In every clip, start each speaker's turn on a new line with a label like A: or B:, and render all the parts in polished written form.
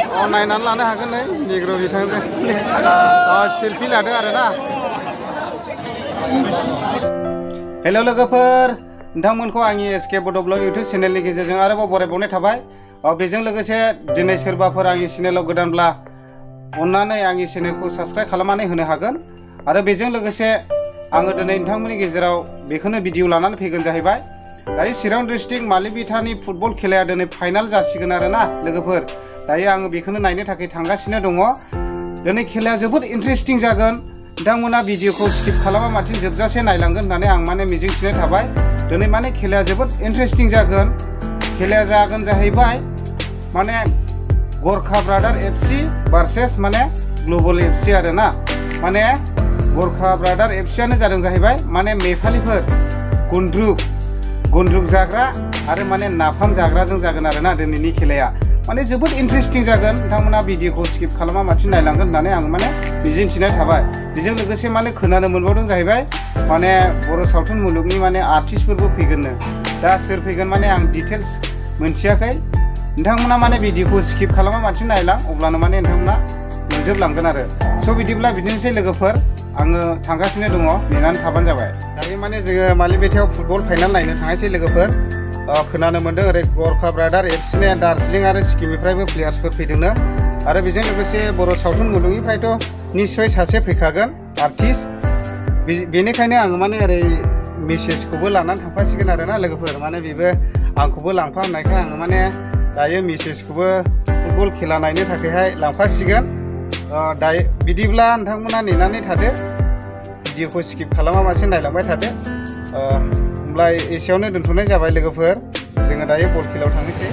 A: नायनानै लानो हागोन नै निग्र' बिथांजों सेलफि लादों आरोना। हेल' लोगोफोर, नोंथांमोनखौ आंनि एसके बड' ब्लग इउटुब चेनेलनि गेजेरजों आरोबाव बरायबावनाय थाबाय। बेजों लोगोसे दिनै सोरबाफोर आंनि चेनेलाव गोदानब्ला अन्नानै आंनि चेनेलखौ साबस्क्राइब खालामनानै होनो हागोन। आरो बेजों लोगोसे आङो दिनै नोंथांमोननि गेजेराव बेखौनो भिडिअ लानानै फैगोन जाहैबाय। दायो चिरां डिस्ट्रिक्ट मालिबिटानि फुटबल खेलाया दिनै फाइनाल जासिगोन आरोना लोगोफोर। दायो आङो बेखौनो नायनो थाखाय थांगासिनो दङ। दिनै खेलाया जोबोद इन्टारेस्टिं जागोन। नोंथांमोना भिडिअखौ स्किप खालामालासिनो जोबजासे नायलांगोन होननानै आं माने मिजिंथिनाय थाबाय। दिनै माने खेलाया जोबोद इन्टारेस्टिं जागोन। खेलाया जागोन जाहैबाय माने गरखा ब्रादार एफसि भार्सेस माने ग्लबेल एफसि आरोना। माने गरखा ब्रादार एफसियानो जादों जाहैबाय माने मेफालिफोर गुन्द्रुक जाग्रा आरो माने नाफाम जाग्राजों जागोन आरोना दिनैनि खेलाया। माने जोबोद इन्टारेस्टिं जागोन। नोंथांमोना भिडिअखौ स्किप खालामालासिनो नायलांगोन होननानै आं माने मिजिंथिनाय थाबाय। बेजों लोगोसे माने खोनानो मोनबावदों जाहैबाय माने बर' सावथुन मुलुगनि माने आर्टिस्टफोरबो फैगोननो। दा सोर फैगोन माने आं डिटेल्स मोनथियाखै। नोंथांमोना माने भिडिअखौ स्किप खालामालासिनो नायलां, अब्लानो माने नोंथांमोना नुजोबलांगोन आरो। स' बिदिब्ला बिदिनोसै लोगोफोर, आङो थांगासिनो दङ, नेनानै थाबानो जाबाय। दायो माने जोङो मालिबेथायाव फुटबल फाइनाल नायनो थांनायसै लोगोफोर। खोनानो मोन्दों ओरै गरखा ब्रादार एफसिनि दार्जिलिं आरो सिक्किमनिफ्रायबो प्लेयार्सफोर फैदोंनो। आरो बेजों लोगोसे बर' सावथुन मुलुगनिफ्रायथ' निस्सय सासे फैखागोन आर्टिस्ट। बेनिखायनो आङो माने ओरै मेसेजखौबो लानानै थांफासिगोन आरोना लोगोफोर। माने बेबो आंखौबो लांफा होननायखाय आङो माने दायो मेसेजखौबो फुटबल खेला नायनो थाखायहाय लांफासिगोन। दायो बिदिब्ला नोंथांमोना नेनानै थादो, भिडिअखौ स्किप खालामालासे नायलांबाय थादो। होमब्ला एसेयावनो दोनथ'नाय जाबाय लोगोफोर। जोङो दायो बल खेलायाव थांनोसै।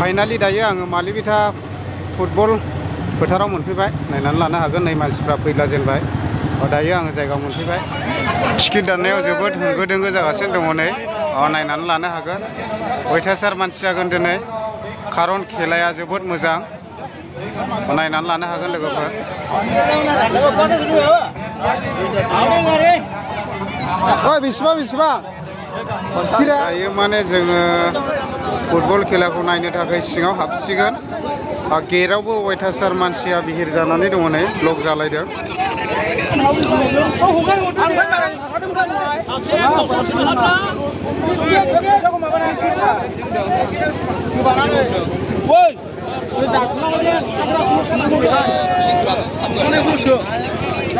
A: फाइनालि दायो आङो मालिबिटा फुटबल फोथाराव मोनफैबाय। नायनानै लानो हागोन, नै मानसिफ्रा फैला जेनबाय। दायो आङो जायगायाव मोनफैबाय। टिकेट दाननायाव जोबोद होंगो दोंगो जागासिनो दङ नै। नायनानै लानो हागोन। अयथासार मानसि जागोन दिनै, खारन खेलाया जोबोद मोजां। नायनानै लानो हागोन लोगोफोर। बेसेबां दायो माने जोङो फुटबल खेलाखौ नायनो थाखाय सिङाव हाबसिगोन। गेटआवबो अयथासार मानसिया बिहिर जानानै दङ नै, ब्लक जालायदों।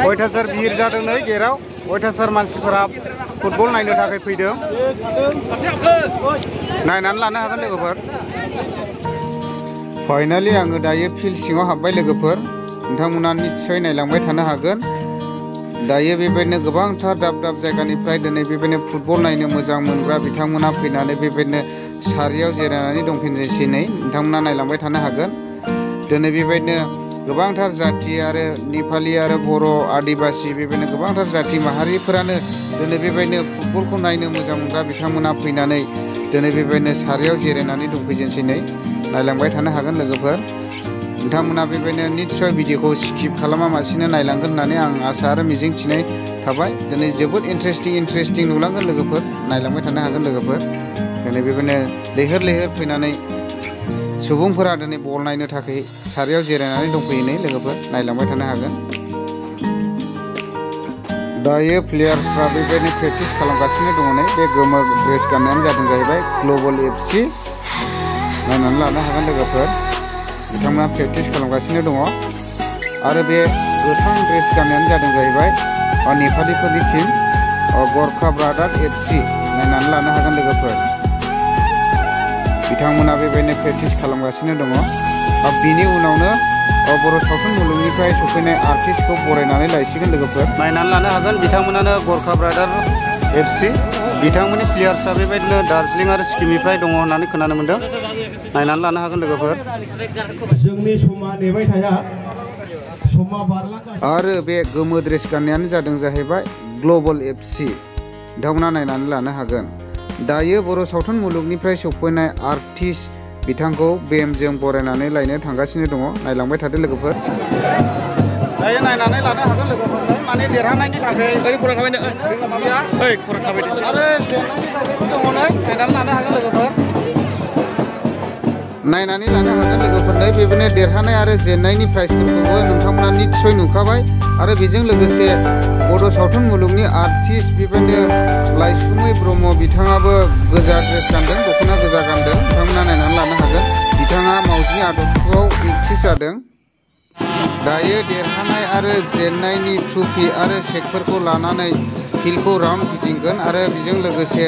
A: अयथासार बिहिर जादों नै गेटआव। अयथासार मानसिफोरा फुटबल नायनो थाखाय फैदों। नायनानै लानो हागोन लोगोफोर। फाइनालि आङो दायो फिल्ड सिङाव हाबबाय लोगोफोर। नोंथांमोना निस्सय नायलांबाय थानो हागोन। दायो बेबायदिनो गोबांथार दाब दाब जायगानिफ्राय दिनै बेबायदिनो फुटबल नायनो मोजां मोनग्रा बिथांमोना फैनानै बेबायदिनो सारियाव जिरायनानै दंफिननोसै नै। नोंथांमोना नायलांबाय थानो हागोन। दिनै बेबायदिनो गोबांथार जाथि आरो नेपालि आरो बर' आदिबासि बेबायदिनो गोबांथार जाथि माहारिफोरानो दिनै बेबायदिनो फुटबलखौ नायनो मोजां मोनग्रा बिथांमोना फैनानै दिनै बेबायदिनो सारियाव जिरायनानै दंफैजेनसै नै। नायलांबाय थानो हागोन लोगोफोर। नोंथांमोना बेबायदिनो निस्सय भिडिअखौ स्किप खालामालासिनो नायलांगोन होननानै आं आसा आरो मिजिं थिनाय थाबाय। दिनै जोबोद इन्टारेस्टिं नुलांगोन लोगोफोर। नायलांबाय थानो हागोन लोगोफोर। दिनै बेबायदिनो लैहोर लैहोर फैनानै सुबुंफोरा दिनै बल नायनो थाखाय सारियाव जिरायनानै दंफैयो नै लोगोफोर। नायलांबाय थानो हागोन। दायो प्लेयार्सफ्रा बेबायदिनो प्रेक्टिस खालामगासिनो दङ नै। बे गोमो ड्रेस गाननायानो जादों जाहैबाय ग्लबेल एफसि। नायनानै लानो हागोन लोगोफोर। बिथांमोना प्रेक्टिस खालामगासिनो दङ। आरो बे गोथां ड्रेस गाननायानो जादों जाहैबाय नेपालिफोरनि टिम गरखा ब्रादार एफसि। नायनानै लानो हागोन लोगोफोर। बिथांमोना बेबायदिनो प्रेक्टिस खालामगासिनो दङ। बिनि उनावनो बर' सावथुन मुलुगनिफ्राय सफैनाय आर्टिस्टखौ बरायनानै लायसिगोन लोगोफोर। नायनानै लानो हागोन, बिथांमोनानो गरखा ब्रादार एफसि। बिथांमोननि प्लेयार्सआ बेबायदिनो दार्जिलिं आरो सिक्किमनिफ्राय दङ होननानै खोनानो मोन्दों। नायनानै लानो हागोन लोगोफोर।
B: जोंनि समा नेबाय थाया, समा बारलांगासिनो।
A: आरो बे गोमो ड्रेस गाननायानो जादों जाहैबाय ग्लबेल एफसि। नोंथांमोना नायनानै लानो हागोन। दायो बर' सावथुन मुलुगनिफ्राय सफैनाय आर्टिस्ट बिथांखौ बेमजों बरायनानै लायनो थांगासिनो दङ। नायलांबाय थादो लोगोफोर। दायो नायनानै लानो हागोन लोगोफोर। माने देरहानायनि थाखाय
C: ओइ खरा खाबायनो
A: या
C: ओइ खरा खाबाय दिसि
A: आरो जेननायनि थाखायबो दङ नै नायनानै लानो हागोन लोगोफोर नायनानै लानो हागोन लोगोफोर नै बेबायदिनो देरहानाय आरो जेननायनि प्राइजफोरखौबो नोंथांमोना निस्सय नुखाबाय आरो बेजों लोगोसे बड' सावथुन मुलुगनि आर्टिस्ट बेबायदिनो लाइसुमै ब्रह्म बिथाङाबो गोजा ड्रेस गानदों दख'ना गोजा गानदों नोंथांमोना नायनानै लानो हागोन बिथाङा मावजिनि आदबखौआव एक्ट्रिस जादों दायो देरहानाय आरो जेननायनि ट्रफि आरो सेकफोरखौ लानानै फिल्डखौ राउन्ड गिदिंगोन आरो बेजों लोगोसे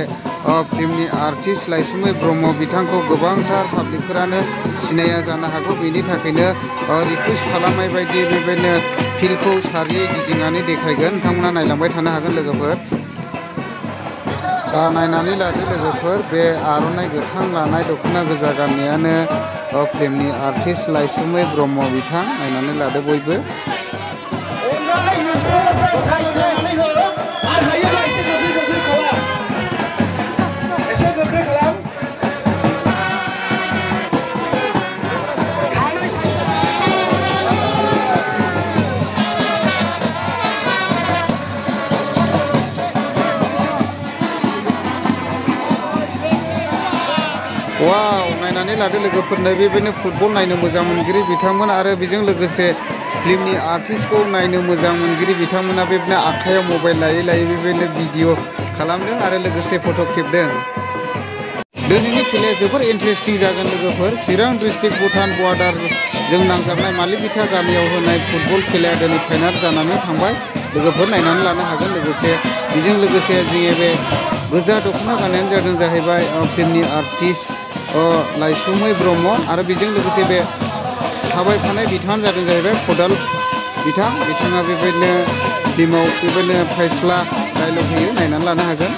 A: फिल्मनि आर्टिस्ट लाइसुमै ब्रह्म बिथांखौ गोबांथार पाब्लिकफोरानो सिनाया जानो हागौ बेनि थाखायनो रिकुवेस्ट खालामनाय बायदि बेबायदिनो फिल्डखौ सारियै गिदिंनानै देखायगोन नोंथांमोना नायलांबाय थानो हागोन लोगोफोर नायनानै लादो लोगोफोर बे आर'नाइ गोथां लानाय दख'ना गोजा गाननायानो फिल्मनि आर्टिस्ट लाइसुमै ब्रह्म बिथां नायनानै लादो बयबो वाव नायनानै लादो लोगोफोरनो बेबायदिनो फुटबल नायनो मोजां मोनगिरि बिथांमोन आरो बेजों लोगोसे फिल्मनि आर्टिस्टखौ नायनो मोजां मोनगिरि बिथांमोना बेबायदिनो आखायाव मबाइल लायै लायै बेबायदिनो भिडिअ खालामदों आरो लोगोसे फट' खेबदों दिनैनि खेलाया जोबोर इन्टारेस्टिं जागोन लोगोफोर चिरां डिस्ट्रिक्ट भुटान बर्डारजों नांजाबनाय मालिबिथा गामियाव होनाय फुटबल खेलाया दिनै फाइनाल जानानै थांबाय लोगोफोर नायनानै लानो हागोन लोगोसे बेजों लोगोसे जोंनि बे गोजा दख'ना गाननायानो जादों जाहैबाय फिल्मनि आर्टिस्ट लाइसुमै ब्रह्म आरो बेजों लोगोसे बे थाबाय थानाय बिथाङानो जादों जाहैबाय खदाल बिथाङा बेबायदिनो फिल्माव बेबायदिनो फायस्ला डायलग होयो नायनानै लानो हागोन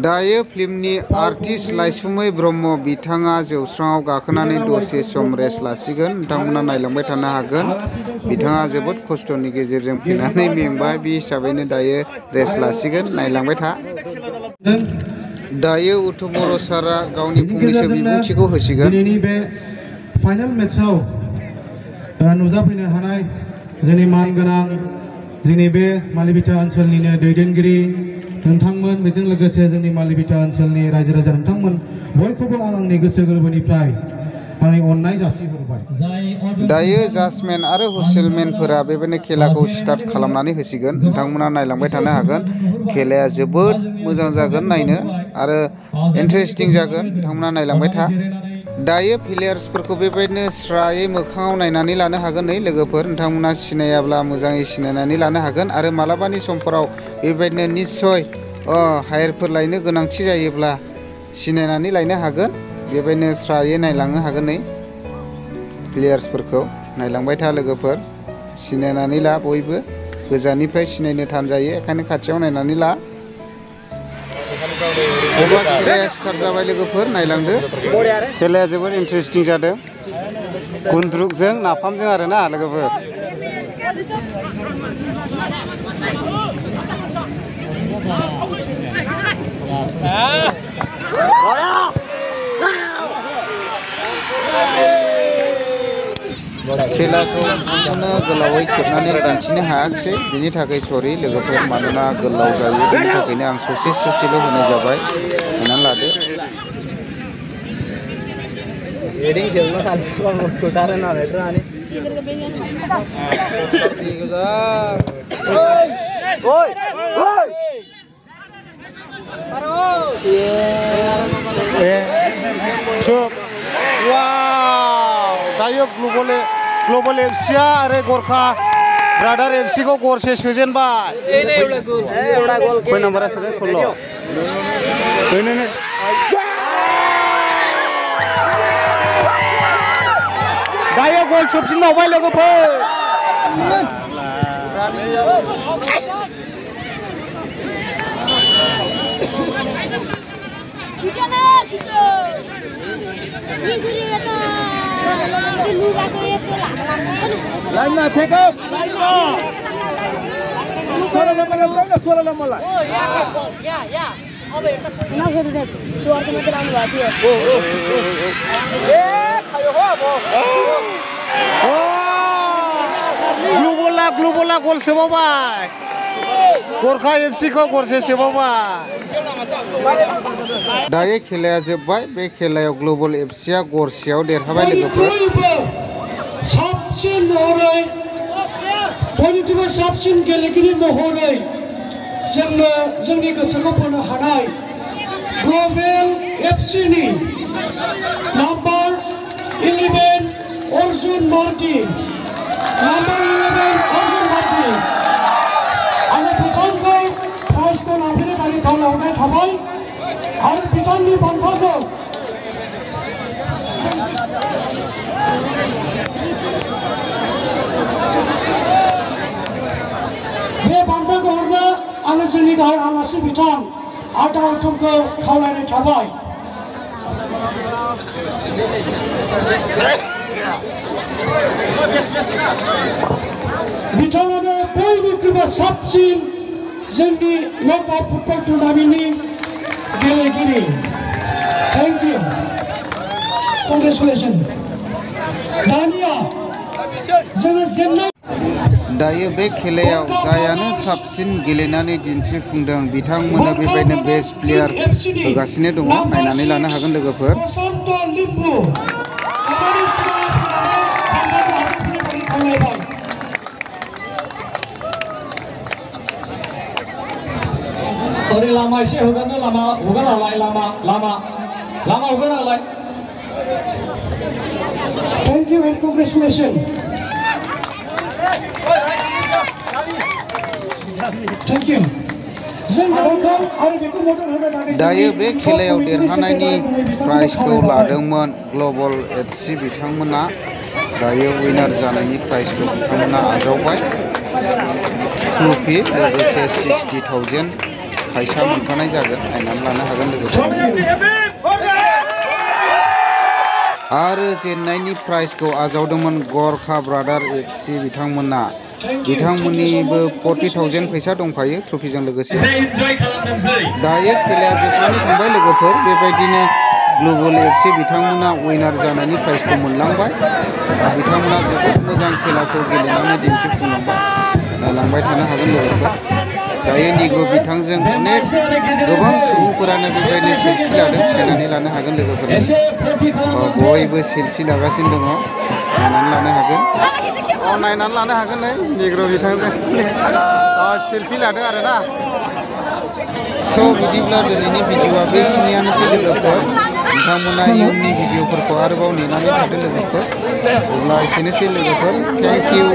A: दायो फिल्मनि आर्टिस्ट लाइसुमै ब्रह्म बिथाङा जौस्राङाव गाखोनानै दसे सम रेस्ट लासिगोन नोंथांमोना नायलांबाय थानो हागोन बिथाङा जोबोद खस्थ'नि गेजेरजों फैनानै मेंबाय बे हिसाबैनो दायो रेस्ट लासिगोन नायलांबाय था दायो उथुमर सारा गावनि फंनैसो बिबुंथिखौ होसिगोन
B: दिनैनि बे फाइनाल मेचआव नुजाफैनो हानाय जोंनि मानगोनां जोंनि बे मालिबिथा ओनसोलनिनो दैदेनगिरि नोंथांमोन बेजों लोगोसे जोंनि मालिबिथा ओनसोलनि रायजो राजा नोंथांमोन बयखौबो आंनि गोसो गोरबोनिफ्राय आंनि अननाय जासिहरबाय
A: दायो जाजमेन आरो हुइसेलमेनफोरा बेबायदिनो खेलाखौ स्टार्ट खालामनानै होसिगोन नोंथांमोना नायलांबाय थानो हागोन खेलाया जोबोद मोजां जागोन नायनो आरो इन्टारेस्टिं जागोन नोंथांमोना नायलांबाय था दायो प्लेयार्सफोरखौ बेबायदिनो स्रायै मोखाङाव नायनानै लानो हागोन नै लोगोफोर नोंथांमोना सिनायाब्ला मोजाङै सिनायनानै लानो हागोन आरो मालाबानि समफोराव बेबायदिनो निस्सय हायेरफोर लायनो गोनांथि जायोब्ला सिनायनानै लायनो हागोन बेबायदिनो स्रायै नायलांनो हागोन नै प्लेयार्सफोरखौ नायलांबाय था लोगोफोर सिनायनानै ला बयबो गोजाननिफ्राय सिनायनो थान जायो बेखायनो खाथियाव नायनानै ला अब्ला खेलाया स्टार्ट जाबाय लोगोफोर नायलांदो खेलाया जोबोद इन्टारेस्टिं जादों गुन्द्रुकजों नाफामजों आरोना लोगोफोर खेलाखौ नोंथांमोननो गोलावै खेबनानै दिन्थिनो हायाखिसै बिनि थाखाय सरि लोगोफोर मानोना गोलाव जायो बिनि थाखायनो आं ससेल' होनाय जाबाय नायनानै लादो दायो ग्लबल एफसिया आरो गरखा ब्रादार एफसिखौ गरसे सोजेनबाय खय नाम्बारा सोदों 16 दायो गल सोफिनबावबाय लोगोफोर
C: Lain na pick up. Lain na. Suara lama lagi, suara lama lagi. Ya.
D: ना फिर दे तू और तुम्हें तो लाने वाली है
C: खायो हो
A: ग्लुबला गल सोबावबाय गरखा एफसि खौ गरसे सोबावबाय दायो खेलाया जोबबाय बे खेलायाव ग्लबल एफसि आ गरसेयाव देरहाबाय लोगोफोर
B: साबसिन महरै बयनिख्रुइबो साबसिन गेलेगिरि महरै जोंनो जोंनि गोसोखौ बोनो हानाय ग्लबेल एफसि नि नाम्बार 11 अर्जुन मार्टि नाम्बार 11 अर्जुन मार्टि आरो बिथांखौ प्राइजखौ लाफैनो थाखाय खावलायहरनाय थाबाय आरो बिथांनि बान्थाखौ बे बान्थाखौ हरनो आङो जोंनि गाहाय आलासि बिथां आदा गौतमखौ खावलायनाय थाबाय बिथाङानो बयनिख्रुइबो साबसिन जोंनि नकआउट फुटबल टुर्नामेन्टनि गेलेगिरि थेंक इउ कंग्रेचुलेसन दानिया जोङो जेननाय
A: दायो बे खेलायाव जायानो साबसिन गेलेनानै दिन्थिफुंदों बिथांमोननो बेबायदिनो बेस्ट प्लेयार होगासिनो दङ नायनानै लानो हागोन लोगोफोर
B: ओरै लामा एसे हगारनो लामा हगारलाय लामा हगारलाय thank you and congratulation thank you
A: दायो बे खेलायाव देरहानायनि प्राइजखौ लादोंमोन ग्लबल एफसि बिथांमोना दायो विनार जानायनि प्राइजखौ बिथांमोना आजावबाय ट्रफि लोगोसे 60,000 फैसा मोनफानाय जागोन नायनानै लानो हागोन लोगोफोर आरो जेननायनि प्राइजखौ आजावदोंमोन गरखा ब्रादार एफसि बिथांमोना बिथांमोननिबो 40,000 फैसा दंफायो ट्रफिजों लोगोसे दायो खेलाया जोबनानै थांबाय लोगोफोर बेबायदिनो ग्लबल एफसि बिथांमोना विनार जानायनि प्राइजखौ मोनलांबाय बिथांमोना जोबोद मोजां खेलाखौ गेलेनानै दिन्थिफुंलांबाय नायलांबाय थानो हागोन लोगोफोर दायो निग्र' बिथांजों अनेक गोबां सुबुंफोरानो बेबायदिनो सेल्फि लादों नायनानै लानो हागोन लोगोफोर बयबो सेल्फि लागासिनो दङ नायनानै लानो हागोन नायनानै लानो हागोन नै निग्र' बिथांजों सेल्फि लादों आरोना स' बिदिब्ला दिनैनि भिडिअ'आ बेखिनियानोसै लोगोफोर नोंथांमोना इयुननि भिडिअ'फोरखौ आरोबाव नेनानै थादो लोगोफोर अब्ला एसेनोसै लोगोफोर थेंक इउ